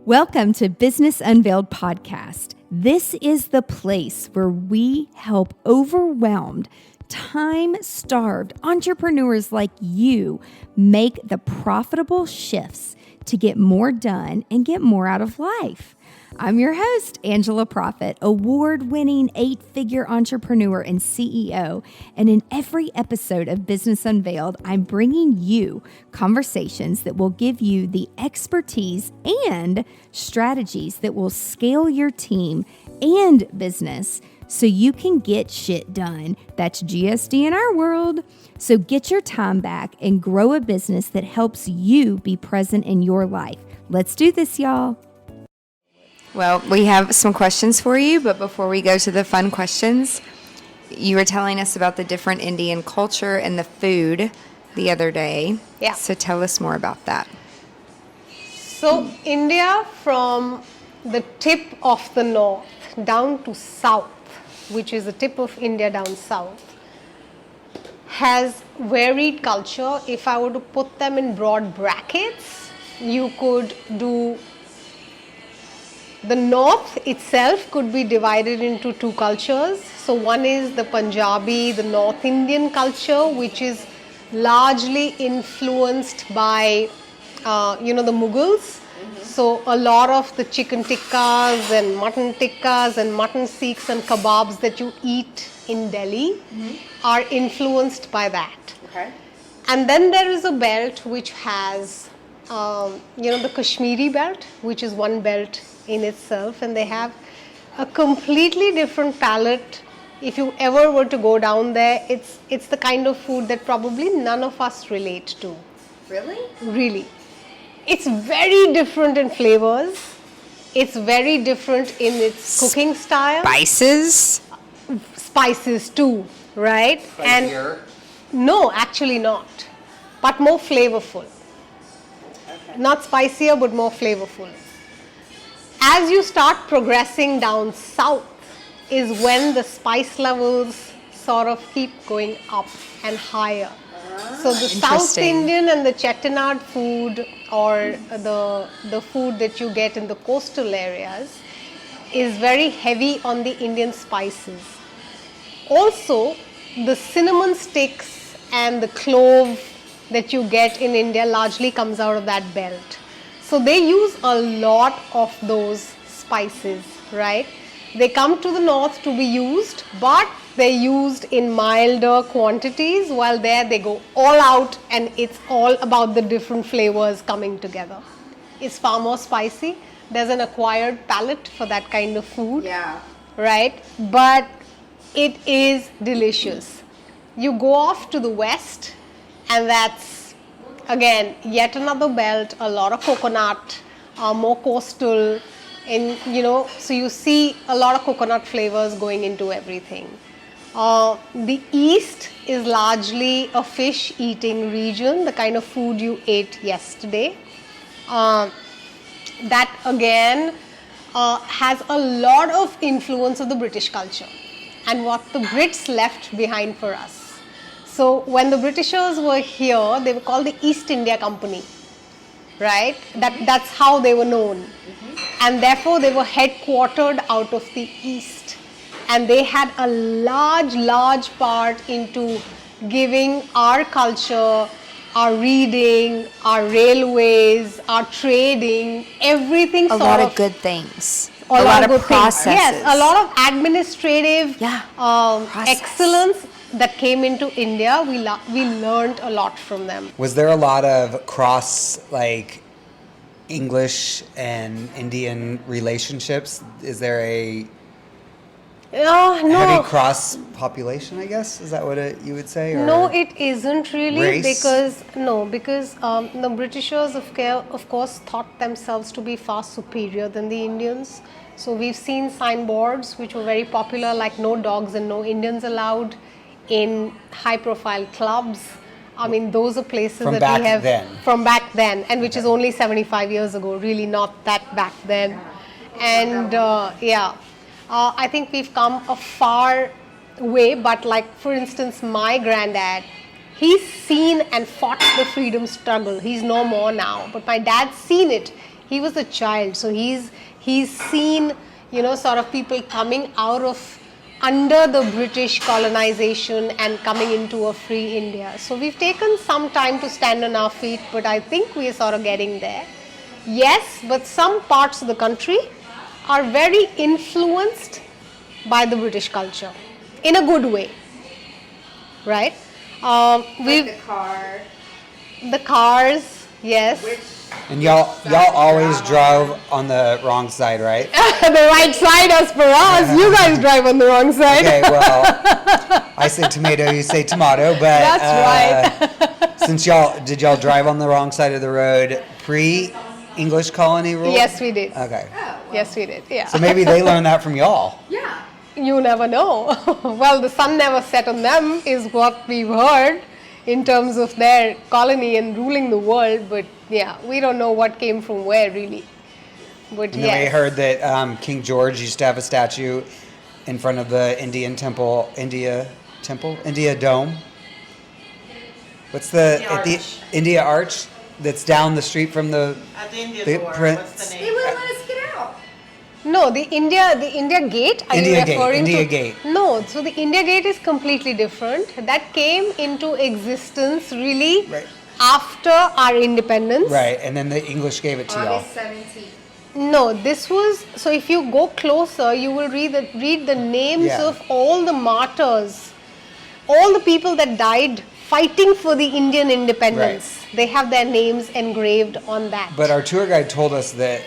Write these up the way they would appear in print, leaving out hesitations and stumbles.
Welcome to Business Unveiled Podcast. This is the place where we help overwhelmed, time-starved entrepreneurs like you make the profitable shifts to get more done and get more out of life. I'm your host, Angela Proffitt, award-winning 8-figure entrepreneur and CEO. And in every episode of Business Unveiled, I'm bringing you conversations that will give you the expertise and strategies that will scale your team and business so you can get shit done. That's GSD in our world. So get your time back and grow a business that helps you be present in your life. Let's do this, y'all. Well, we have some questions for you, but before we go to the fun questions, you were telling us about the different Indian culture and the food the other day. Yeah. So tell us more about that. So India, from the tip of the north down to south, which is the tip of India down south, has varied culture. If I were to put them in broad brackets, you could do the north itself could be divided into two cultures. So one is the Punjabi, the North Indian culture, which is largely influenced by, the Mughals. So a lot of the chicken tikkas and mutton seeks and kebabs that you eat in Delhi are influenced by that. Okay. And then there is a belt which has, the Kashmiri belt, which is one belt in itself, and they have a completely different palate. If you ever were to go down there, it's the kind of food that probably none of us relate to. Really? Really. It's very different in flavors. It's very different in its cooking style. Spices too, right? Spicier? And no, actually not. But more flavorful. Okay. Not spicier, but more flavorful. As you start progressing down south is when the spice levels sort of keep going up and higher. So the South Indian and the Chettinad food, or the food that you get in the coastal areas, is very heavy on the Indian spices. Also, the cinnamon sticks and the clove that you get in India largely comes out of that belt. So they use a lot of those spices, right? They come to the north to be used, but they're used in milder quantities, while there they go all out and it's all about the different flavors coming together. It's far more spicy. There's an acquired palate for that kind of food. Yeah. Right? But it is delicious. You go off to the west, and that's, again, yet another belt, a lot of coconut, more coastal, and so you see a lot of coconut flavors going into everything. The east is largely a fish eating region, the kind of food you ate yesterday. That again has a lot of influence of the British culture and what the Brits left behind for us. So when the Britishers were here, they were called the East India Company, right? That's how they were known. And therefore they were headquartered out of the east. And they had a large part into giving our culture, our reading, our railways, our trading, everything A lot of good things. A lot of processes. Yes, a lot of administrative process. excellence that came into India. We learned a lot from them. Was there a lot of cross, English and Indian relationships? Is there a No. heavy cross population, I guess? Is that what you would say? Or No, it isn't really. race? because the Britishers of course thought themselves to be far superior than the Indians. So we've seen signboards which were very popular, like no dogs and no Indians allowed, in high profile clubs. I mean, those are places From that back we have then. from back then, and which is only 75 years ago, really not that back then. And I think we've come a far way, but like for instance, my granddad He's seen and fought the freedom struggle. He's no more now, but my dad's seen it. He was a child, so he's seen, sort of people coming out of under the British colonization and coming into a free India. So we've taken some time to stand on our feet, but I think we are sort of getting there. Yes, but some parts of the country are very influenced by the British culture in a good way, right? Like the cars, yes. And y'all always drove on the wrong side, right? The right side as per us. You guys drive on the wrong side. Okay, well, I say tomato, you say tomato, but that's right. Since did y'all drive on the wrong side of the road pre-English colony rule? Yes, we did. Okay. Yes, we did. Yeah. So maybe they learned that from y'all. Yeah. You never know. Well, the sun never set on them is what we've heard in terms of their colony and ruling the world. But yeah, we don't know what came from where really. But And then we heard that King George used to have a statue in front of the India Dome. What's the India Arch that's down the street from the At the India door. What's the name? They wouldn't let us get out. No, the India Gate. Are you referring to? India Gate. No, so the India Gate is completely different. That came into existence really after our independence. Right, and then the English gave it to y'all. August 17th. No, this was, so if you go closer, you will read the names of all the martyrs, all the people that died fighting for the Indian independence. Right. They have their names engraved on that. But our tour guide told us that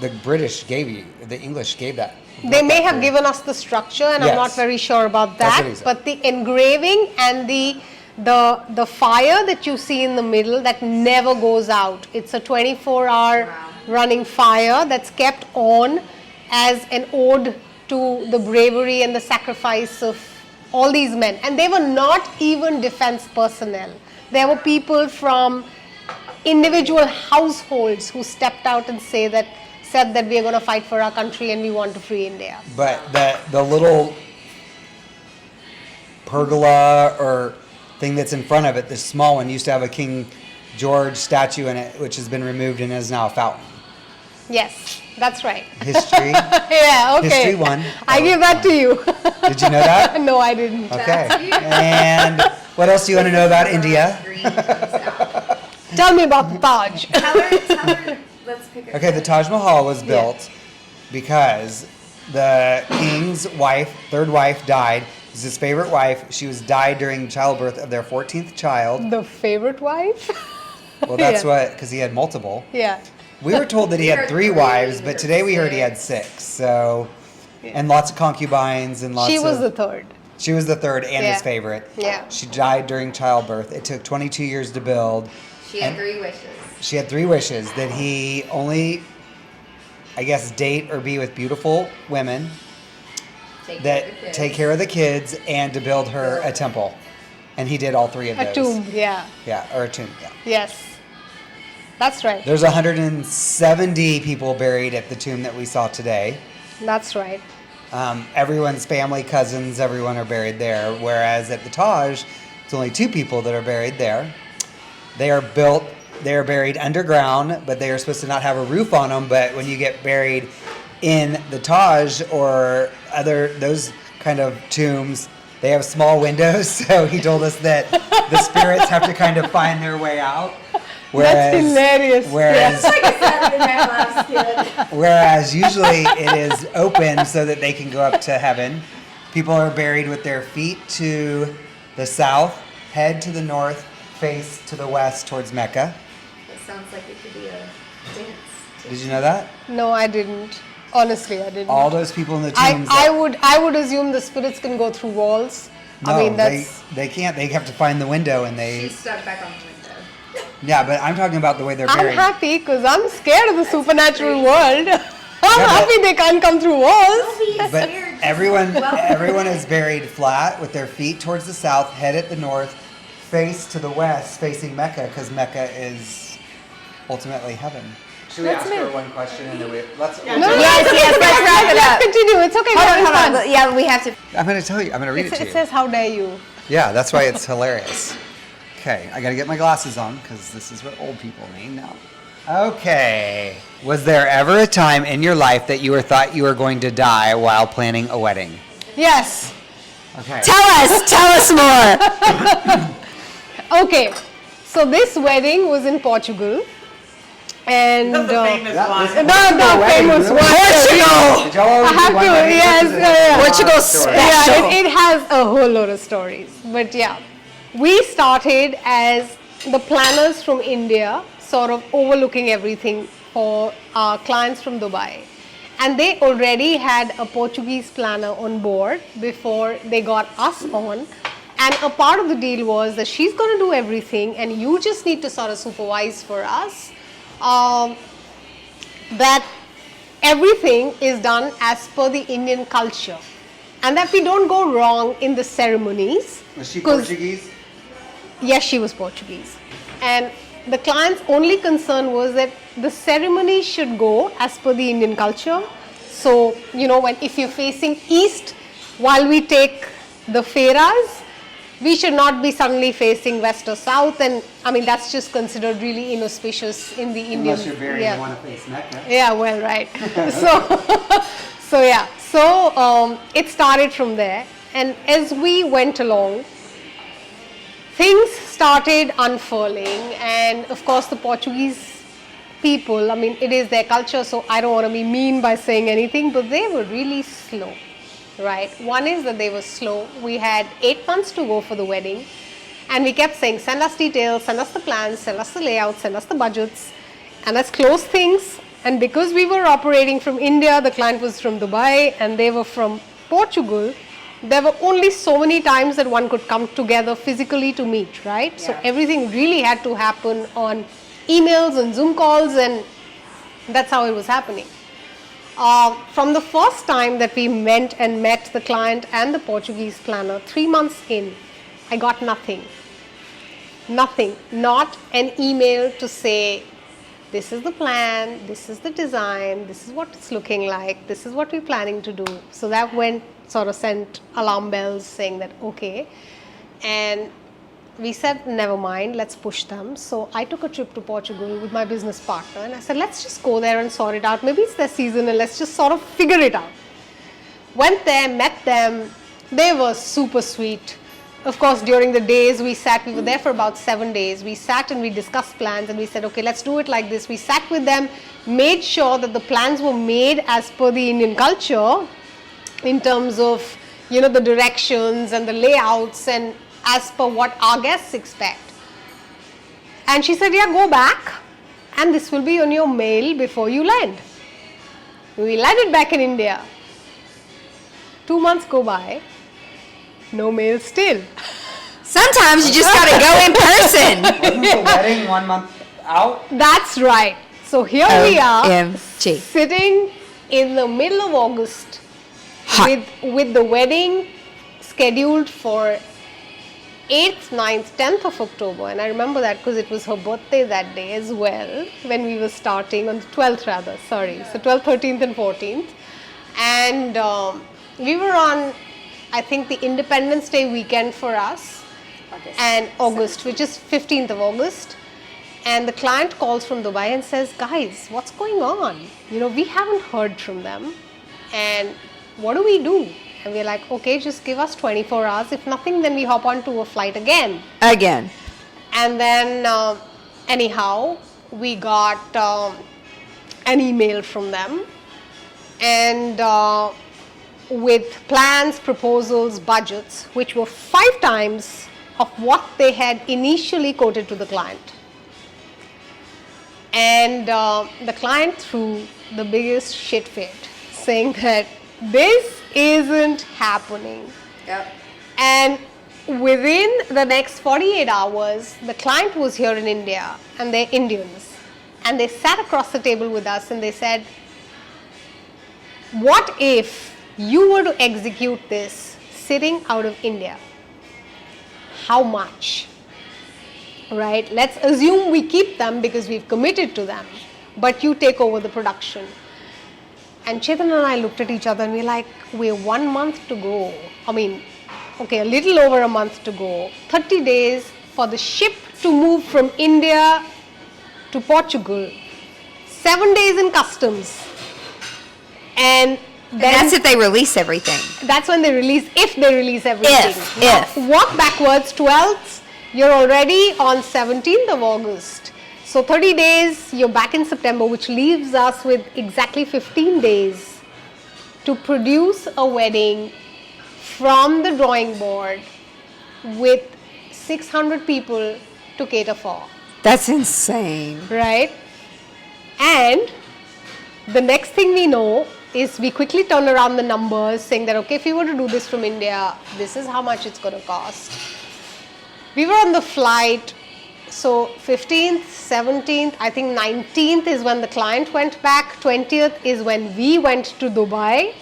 the English gave that. They may have given us the structure, and I'm not very sure about That's what that. he said. But the engraving and the fire that you see in the middle, that never goes out. It's a 24-hour running fire that's kept on as an ode to the bravery and the sacrifice of all these men. And they were not even defense personnel. There were people from individual households who stepped out and said that we are going to fight for our country and we want to free India. But the little pergola or thing that's in front of it, the small one, used to have a King George statue in it, which has been removed and is now a fountain. Yes, that's right. History. Yeah, okay. History 1. I give that to you. Did you know that? No, I didn't. Okay. And what else do you want to know about India? Tell me about the Taj. Tell her, let's pick Okay, the Taj Mahal was built because the king's wife, third wife, died. It was his favorite wife. She died during childbirth of their 14th child. The favorite wife? Well, that's because he had multiple. Yeah. We were told that he had 3 wives, but today we heard he had 6. So, and lots of concubines and lots of... She was the third. She was the third and his favorite. Yeah. She died during childbirth. It took 22 years to build. She had 3 wishes. She had 3 wishes, that he only, I guess, date or be with beautiful women that take care of the kids, and to build her a temple. And he did all 3 of those. A tomb, yeah. Yeah, or a tomb, yeah. Yes. That's right. There's 170 people buried at the tomb that we saw today. That's right. Everyone's family, cousins, everyone are buried there. Whereas at the Taj, it's only 2 people that are buried there. They are buried underground, but they are supposed to not have a roof on them. But when you get buried in the Taj or those kind of tombs, they have small windows. So he told us that the spirits have to kind of find their way out. That's hilarious. Whereas, Like a Saturday Night Live skit. whereas usually it is open so that they can go up to heaven. People are buried with their feet to the south, head to the north, face to the west towards Mecca. That sounds like it could be a dance. Did you know that? No, I didn't. Honestly, I didn't. All those people in the tombs. I would assume the spirits can go through walls. No, I mean, that's... they can't. They have to find the window, and She's stuck back on the window. Yeah, but I'm talking about the way they're I'm buried. happy because I'm scared of the supernatural world. I'm happy they can't come through walls. But everyone is buried flat with their feet towards the south, head at the north, face to the west, facing Mecca, because Mecca is ultimately heaven. Should we ask her one question and then let's? No, Yes, let's wrap it up. Let's continue. It's okay. Hold on. Yeah, we have to. I'm going to tell you. I'm going to read it to It you. says, "How dare you?" Yeah, that's why it's hilarious. Okay, I gotta get my glasses on because this is what old people need now. Okay. Was there ever a time in your life that you thought you were going to die while planning a wedding? Yes. Okay. Tell us more. Okay. So this wedding was in Portugal. And That's the famous one. the famous one. Portugal. Did y'all already I have do one to, wedding? yes, This is yeah. a Portugal lot of stories. special. Yeah, it has a whole lot of stories. But yeah, we started as the planners from India, sort of overlooking everything for our clients from Dubai. And they already had a Portuguese planner on board before they got us on. And a part of the deal was that she's going to do everything and you just need to sort of supervise for us. That everything is done as per the Indian culture and that we don't go wrong in the ceremonies. Was she 'Cause- Portuguese? Yes, she was Portuguese. And the client's only concern was that the ceremony should go as per the Indian culture. So, if you're facing east while we take the feras, we should not be suddenly facing west or south. And I mean, that's just considered really inauspicious in the Indian. Unless you're very yeah. you want to face Mecca. Yeah, well, right. So it started from there. And as we went along, things started unfurling. And of course, the Portuguese people, I mean, it is their culture, so I don't want to be mean by saying anything, but they were really slow, right? One is that they were slow. We had 8 months to go for the wedding. And we kept saying, send us details, send us the plans, send us the layouts, send us the budgets, and let's close things. And because we were operating from India, the client was from Dubai, and they were from Portugal, there were only so many times that one could come together physically to meet, right? Yeah. So everything really had to happen on emails and Zoom calls, and that's how it was happening. From the first time that we went and met the client and the Portuguese planner, 3 months in, I got nothing. Nothing. Not an email to say, this is the plan, this is the design, this is what it's looking like, this is what we're planning to do. So that sent alarm bells saying that, okay. And we said, never mind, let's push them. So I took a trip to Portugal with my business partner and I said, let's just go there and sort it out. Maybe it's their season and let's just sort of figure it out. Went there, met them. They were super sweet. Of course, during the days we were there for about 7 days. We sat and we discussed plans and we said, okay, let's do it like this. We sat with them, made sure that the plans were made as per the Indian culture in terms of, the directions and the layouts and as per what our guests expect. And she said, yeah, go back and this will be on your mail before you land. We landed back in India. 2 months go by, no mail still. Sometimes you just gotta go in person. Wasn't the wedding 1 month out? That's right. So here we are, OMG. sitting in the middle of August Hot. with the wedding scheduled for 8th, 9th, 10th of October. And I remember that because it was her birthday that day as well, when we were starting, on the 12th rather, sorry. So 12th, 13th and 14th. And we were on, I think, the Independence Day weekend for us. And August, which is 15th of August. And the client calls from Dubai and says, guys, what's going on? We haven't heard from them. And what do we do? And we're like, okay, just give us 24 hours. If nothing, then we hop onto a flight again. And then, anyhow, we got an email from them. And with plans, proposals, budgets, which were 5 times of what they had initially quoted to the client. And the client threw the biggest shit fit, saying that this isn't happening. Yep. And within the next 48 hours, the client was here in India, and they're Indians. And they sat across the table with us and they said, what if you were to execute this sitting out of India? How much? Right? Let's assume we keep them because we've committed to them, but you take over the production. And Chetan and I looked at each other and we're like, we're 1 month to go. I mean, okay, a little over a month to go. 30 days, for the ship to move from India to Portugal, 7 days in customs. And then That's if they release everything. that's when they release, if they release everything. If. Walk backwards, 12th, you're already on 17th of August. So 30 days, you're back in September, which leaves us with exactly 15 days to produce a wedding from the drawing board with 600 people to cater for. That's insane. Right? And the next thing we know is we quickly turn around the numbers saying that, okay, if we were to do this from India, this is how much it's going to cost. We were on the flight, so 15th, 17th, I think 19th is when the client went back, 20th is when we went to Dubai.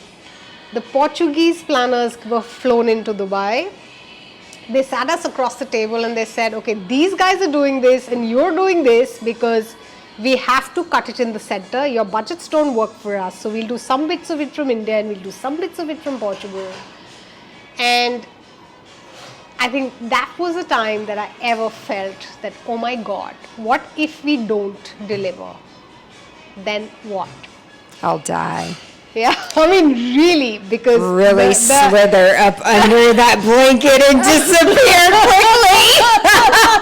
The Portuguese planners were flown into Dubai. They sat us across the table and they said, okay, these guys are doing this and you're doing this because we have to cut it in the center. Your budgets don't work for us. So we'll do some bits of it from India and we'll do some bits of it from Portugal. And I think that was the time that I ever felt that, oh my God, what if we don't deliver? Then what? I'll die. Yeah, I mean, really, because Really slither up under that blanket and disappear quickly.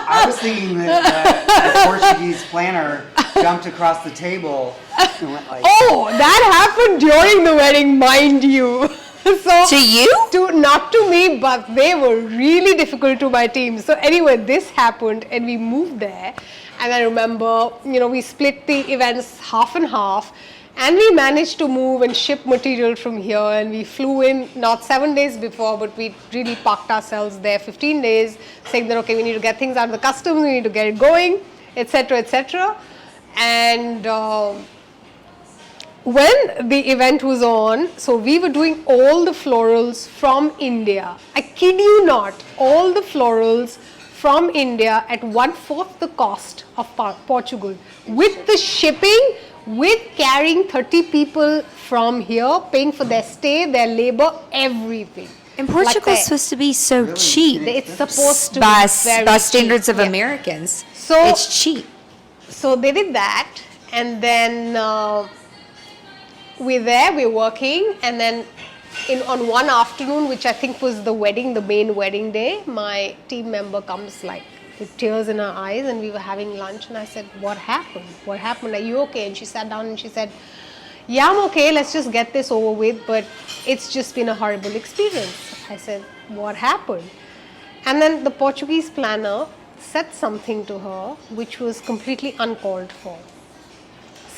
I was thinking that the Portuguese planner jumped across the table and went like, Oh, that happened during the wedding, mind you. So To you? Not to me, but they were really difficult to my team. So anyway, this happened and we moved there. And I remember, we split the events half and half. And we managed to move and ship material from here, and we flew in not 7 days before, but we really parked ourselves there 15 days, saying that, okay, we need to get things out of the customs, we need to get it going, etc., etc. And when the event was on, so we were doing all the florals from India. I kid you not, all the florals from India at 1/4 the cost of Portugal, with the shipping, with carrying 30 people from here, paying for their stay, their labor, everything. And Portugal's supposed to be so Really? cheap. It's supposed to by, be very by standards cheap. of Yeah. Americans. So It's cheap. So they did that, and then we're working, and then on one afternoon, which I think was the main wedding day, my team member comes like with tears in her eyes, and we were having lunch, and I said, what happened? What happened? Are you okay? And she sat down and she said, yeah, I'm okay, let's just get this over with, but it's just been a horrible experience. I said, what happened? And then the Portuguese planner said something to her which was completely uncalled for.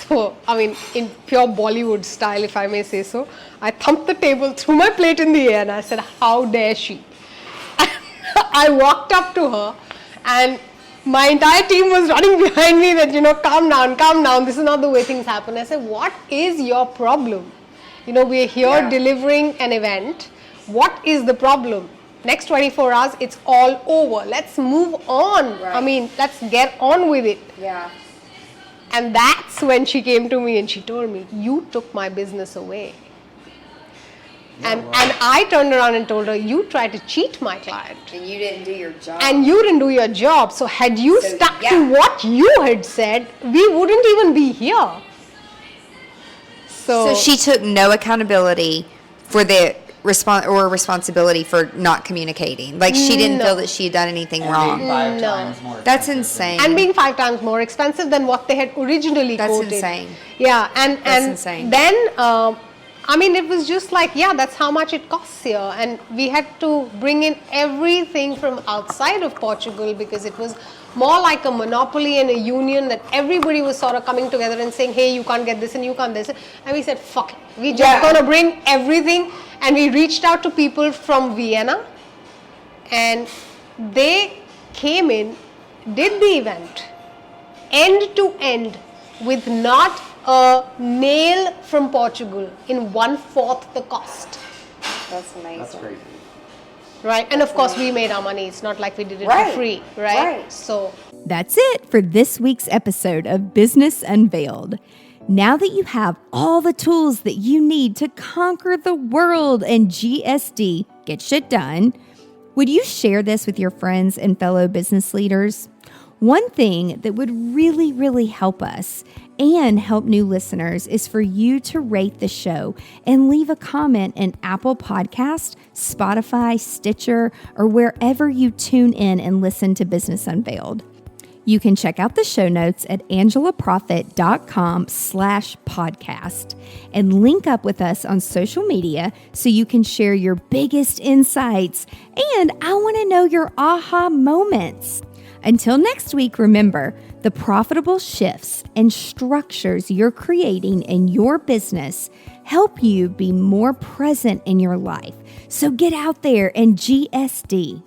So, I mean, in pure Bollywood style, if I may say so, I thumped the table, threw my plate in the air, and I said, how dare she? I walked up to her, and my entire team was running behind me that, calm down, this is not the way things happen. I said, what is your problem? We're here delivering an event. What is the problem? Next 24 hours, it's all over. Let's move on. Right. I mean, let's get on with it. Yeah. And that's when she came to me and she told me, you took my business away. And I turned around and told her, you tried to cheat my client. And you didn't do your job. And you didn't do your job. So had you stuck to what you had said, we wouldn't even be here. So she took no accountability for the responsibility for not communicating. Like she didn't feel that she had done anything and wrong. being 5 No. times more That's expensive. insane. And being 5 times more expensive than what they had originally That's quoted. insane. Yeah, That's and insane. then it was just like, that's how much it costs here, and we had to bring in everything from outside of Portugal because it was more like a monopoly and a union that everybody was sort of coming together and saying, hey, you can't get this and you can't this, and we said, fuck it, we just gonna bring everything. And we reached out to people from Vienna, and they came in, did the event end to end with not a nail from Portugal in 1/4 the cost. That's amazing. That's crazy. Right? And of course, we made our money. It's not like we did it Right. for free, right? Right. So That's it for this week's episode of Business Unveiled. Now that you have all the tools that you need to conquer the world and GSD, get shit done, Would you share this with your friends and fellow business leaders? One thing that would really, really help us and help new listeners is for you to rate the show and leave a comment in Apple Podcast, Spotify, Stitcher, or wherever you tune in and listen to Business Unveiled. You can check out the show notes at angelaprofit.com/podcast and link up with us on social media so you can share your biggest insights. And I want to know your aha moments. Until next week, remember, the profitable shifts and structures you're creating in your business help you be more present in your life. So get out there and GSD.